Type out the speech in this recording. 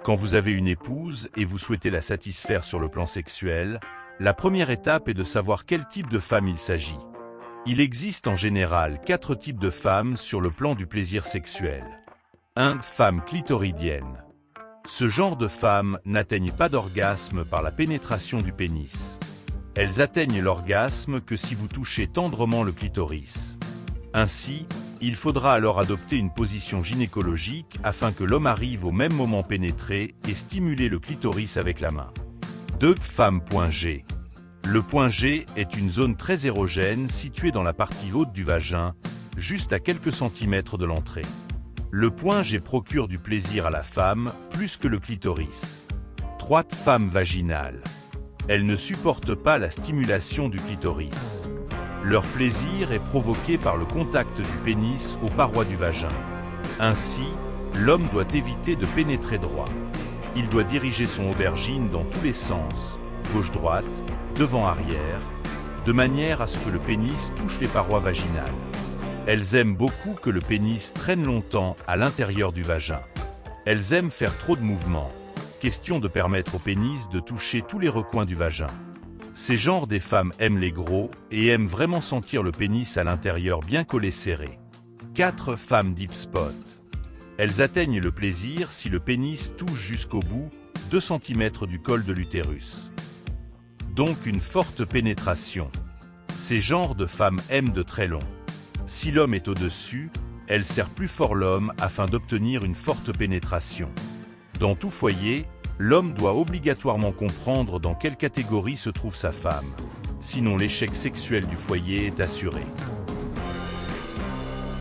Quand vous avez une épouse et vous souhaitez la satisfaire sur le plan sexuel, la première étape est de savoir quel type de femme il s'agit. Il existe en général 4 types de femmes sur le plan du plaisir sexuel. 1. Femme clitoridienne. Ce genre de femmes n'atteignent pas d'orgasme par la pénétration du pénis. Elles atteignent l'orgasme que si vous touchez tendrement le clitoris. Ainsi, il faudra alors adopter une position gynécologique afin que l'homme arrive au même moment pénétrer et stimuler le clitoris avec la main. 2. Femme point G. Le point G est une zone très érogène située dans la partie haute du vagin, juste à quelques centimètres de l'entrée. Le point G procure du plaisir à la femme plus que le clitoris. 3. Femme vaginale. Elles ne supportent pas la stimulation du clitoris. Leur plaisir est provoqué par le contact du pénis aux parois du vagin. Ainsi, l'homme doit éviter de pénétrer droit. Il doit diriger son aubergine dans tous les sens, gauche-droite, devant-arrière, de manière à ce que le pénis touche les parois vaginales. Elles aiment beaucoup que le pénis traîne longtemps à l'intérieur du vagin. Elles aiment faire trop de mouvements. Question de permettre au pénis de toucher tous les recoins du vagin. Ces genres des femmes aiment les gros et aiment vraiment sentir le pénis à l'intérieur bien collé serré. 4. Femmes deep spot. Elles atteignent le plaisir si le pénis touche jusqu'au bout, 2 cm du col de l'utérus. Donc une forte pénétration. Ces genres de femmes aiment de très long. Si l'homme est au-dessus, elles serrent plus fort l'homme afin d'obtenir une forte pénétration. Dans tout foyer, l'homme doit obligatoirement comprendre dans quelle catégorie se trouve sa femme. Sinon l'échec sexuel du foyer est assuré.